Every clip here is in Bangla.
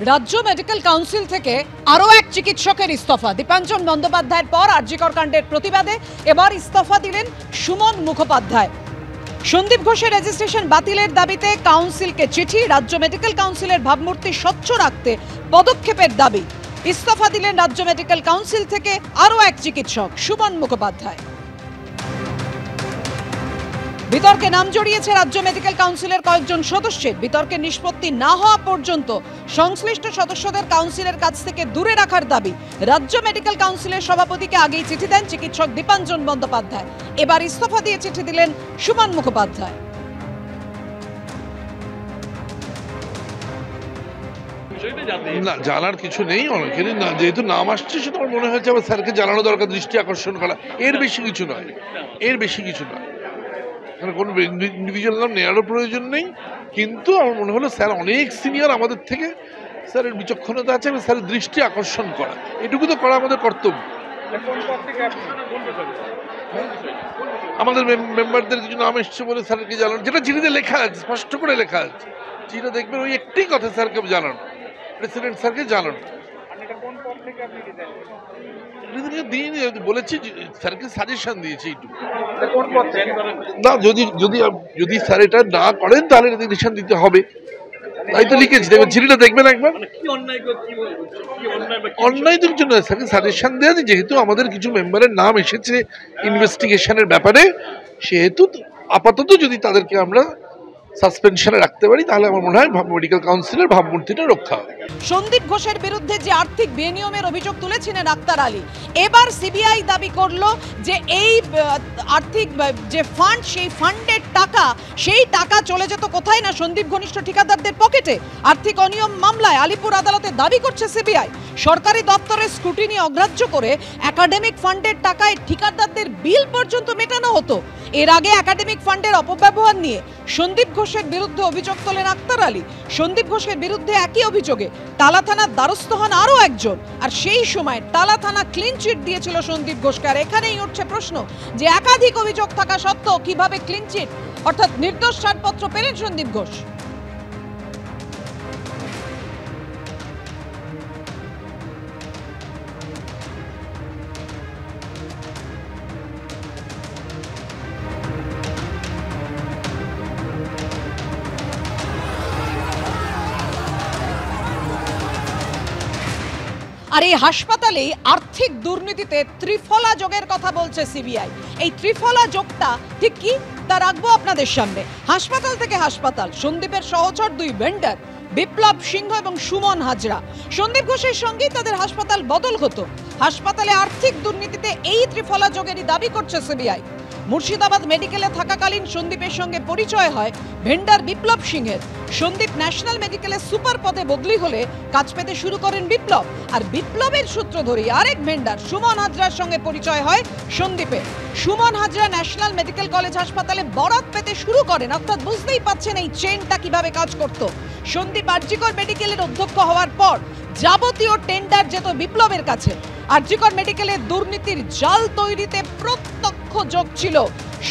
রাজ্য মেডিকেল কাউন্সিল থেকে আরও এক চিকিৎসকের ইস্তফা। দীপাঞ্জন বন্দ্যোপাধ্যায়ের পর আরজিকর কাণ্ডের প্রতিবাদে এবার ইস্তফা দিলেন সুমন মুখোপাধ্যায়। সন্দীপ ঘোষের রেজিস্ট্রেশন বাতিলের দাবিতে কাউন্সিলকে চিঠি, রাজ্য মেডিকেল কাউন্সিলের ভাবমূর্তি স্বচ্ছ রাখতে পদক্ষেপের দাবি। ইস্তফা দিলেন রাজ্য মেডিকেল কাউন্সিল থেকে আরও এক চিকিৎসক সুমন মুখোপাধ্যায়। বিতর্কে নাম জড়িয়েছে রাজ্য মেডিকেল কাউন্সিলের কয়েকজন সদস্যের। বিতর্কের নিষ্পত্তি না হওয়া পর্যন্ত সংশ্লিষ্ট সদস্যদের কাউন্সিলের কাছ থেকে দূরে রাখার দাবি রাজ্য মেডিকেল কাউন্সিলের সভাপতিকে আগেই চিঠি দেন চিকিৎসক দীপাঞ্জন বন্দ্যোপাধ্যায়। এবার ইস্তফা দিয়ে চিঠি দিলেন সুমন মুখোপাধ্যায়। না, জানার কিছু নেই। অনেকেরই না, যেহেতু নাম আসছে সেটা আমার মনে হয়েছে আবার স্যারকে জানানো দরকার, দৃষ্টি আকর্ষণ করা, এর বেশি কিছু নয়। কোনো ইন্ডিভিজুয়াল নাম নেওয়ারও প্রয়োজন নেই, কিন্তু আমার মনে হলো স্যার অনেক সিনিয়র আমাদের থেকে, স্যারের বিচক্ষণতা আছে এবং স্যারের দৃষ্টি আকর্ষণ করা, এটুকু তো করা আমাদের কর্তব্য। আমাদের মেম্বারদের কিছু নাম এসছে বলে স্যারকে জানানো, যেটা চিঠিতে লেখা আছে, স্পষ্ট করে লেখা আছে, চিঠিটা দেখবেন ওই একটি কথা স্যারকে জানানো, প্রেসিডেন্ট স্যারকে জানানো। বলেছি স্যারকে সাজেশন দিয়েছি না, যদি স্যার এটা না করেন তাহলে রেজিগনেশন দিতে হবে, তাই তো লিখেছি। দেখবেন চিঠিটা দেখবেন একবার। অন্যায় তো কিছু নয়, স্যারকে সাজেশন দেওয়া, যেহেতু আমাদের কিছু মেম্বারের নাম এসেছে ইনভেস্টিগেশনের ব্যাপারে, সেহেতু আপাতত যদি তাদেরকে আমরা সাসপেনশনে রাখতে পারি তাহলে আমার মনে হয় মেডিকেল কাউন্সিলের ভাবমূর্তিটা রক্ষা হবে। সন্দীপ ঘোষের বিরুদ্ধে যে আর্থিক বেনিয়মের অভিযোগ তুলেছিলেন আক্তার আলী, এবার সিবিআই দাবি করলো যে এই আর্থিক যে ফান্ড, সেই ফান্ডের টাকা, সেই টাকা চলে যেত কোথায় না সন্দীপ ঘনিষ্ঠ ঠিকাদারদের পকেটে। আর্থিক অনিয়ম মামলায় আলিপুর আদালতে দাবি করছে সিবিআই, সরকারি দপ্তরের স্ক্রুটিনি অগ্রাহ্য করে একাডেমিক ফান্ডের টাকায় ঠিকাদারদের বিল পর্যন্ত মেটানো হতো। এর আগে একাডেমিক ফান্ডের অপব্যবহার নিয়ে সন্দীপ ঘোষের বিরুদ্ধে অভিযোগ তোলেন আক্তার আলী। সন্দীপ ঘোষের বিরুদ্ধে একই অভিযোগে টালা থানার দ্বারস্থ হন আরও একজন, আর সেই সময় টালা থানা ক্লিন চিট দিয়েছিল সন্দীপ ঘোষকে। আর এখানেই উঠছে প্রশ্ন যে একাধিক অভিযোগ থাকা সত্ত্বেও কিভাবে ক্লিন চিট অর্থাৎ নির্দোষ ছাড়পত্র পেলেন সন্দীপ ঘোষ। আর এই হাসপাতালে আর্থিক দুর্নীতিতে ত্রিফলা যোগের কথা বলছে সিবিআই। এই ত্রিফলা যোগটা ঠিক কি তা রাখবো আপনাদের সামনে। হাসপাতাল থেকে হাসপাতাল, সন্দীপের সহচর দুই ভেন্ডার বিপ্লব সিংহ এবং সুমন হাজরা, সন্দীপ ঘোষের সঙ্গেই তাদের হাসপাতাল বদল হতো। হাসপাতালে আর্থিক দুর্নীতিতে এই ত্রিফলা যোগেরই দাবি করছে সিবিআই। মুর্শিদাবাদ মেডিকেলে থাকাকালীন সন্দীপের সঙ্গে পরিচয় হয় ভেন্ডার বিপ্লব সিংহের। সন্দীপ ন্যাশনাল মেডিকেলে সুপার পদে বদলি হলে কাজ পেতে শুরু করেন বিপ্লব, আর বিপ্লবের সূত্র ধরে আরেক ভেন্ডার সুমন হাজরার সঙ্গে পরিচয় হয় সন্দীপের। Suman Hazra national medical college হাসপাতালে বরাত পেতে শুরু করেন, অর্থাৎ বুঝতেই পাচ্ছেন এই চেনটা কিভাবে কাজ করত। সন্দীপ আরজিকর মেডিকেলের অধ্যক্ষ হওয়ার পর যাবতীয় টেন্ডার যেত বিপ্লবের কাছে। আরজিকর মেডিকেলের দুর্নীতির জাল তৈরিতে প্রত্যক্ষ যোগ ছিল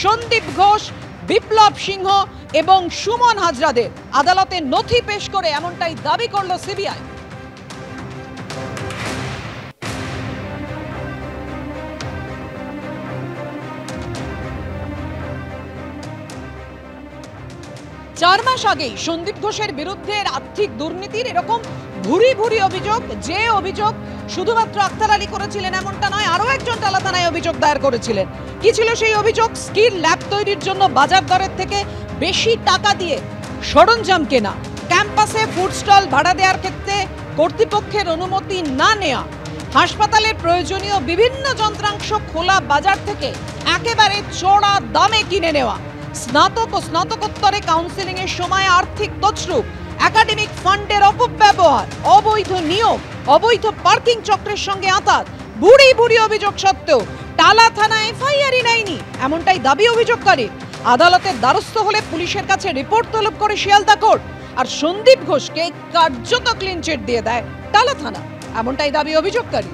সন্দীপ ঘোষ, বিপ্লব সিংহ এবং সুমন হাজরাদের। আদালতে নথি পেশ করে এমনটাই দাবি করল সিবিআই। চার মাস আগেই সন্দীপ ঘোষের বিরুদ্ধে আর্থিক দুর্নীতির এরকম ভুরি ভুরি অভিযোগ, যে অভিযোগ শুধুমাত্র আক্তার আলী করেছিলেন এমনটা নয়, আরও একজন টালা থানায় অভিযোগ দায়ের করেছিলেন। কি ছিল সেই অভিযোগ? স্কিল ল্যাব তৈরির জন্য বাজার দরের থেকে বেশি টাকা দিয়ে সরঞ্জাম কেনা, ক্যাম্পাসে ফুড স্টল ভাড়া দেওয়ার ক্ষেত্রে কর্তৃপক্ষের অনুমতি না নেওয়া, হাসপাতালের প্রয়োজনীয় বিভিন্ন যন্ত্রাংশ খোলা বাজার থেকে একেবারে চড়া দামে কিনে নেওয়া, স্নাতক ও স্নাতকোত্তরে কাউন্সেলিং এর সময় আর্থিক তছরূপ, একাডেমিক ফান্ডের অপব্যবহার, অবৈধ নিয়োগ, অবৈধ পার্কিং চক্রের সঙ্গে আঁতাত। বুড়ি বুড়ি অভিযোগ সত্ত্বেও টালা থানা এফআইআরই নেয়নি, এমনটাই দাবি অভিযোগকারী। আদালতের দ্বারস্থ হলে পুলিশের কাছে রিপোর্ট তলব করে শিয়ালদা কোর্ট, আর সন্দীপ ঘোষকে কার্যত ক্লিন চিট দিয়ে দেয় টালা থানা, এমনটাই দাবি অভিযোগকারী।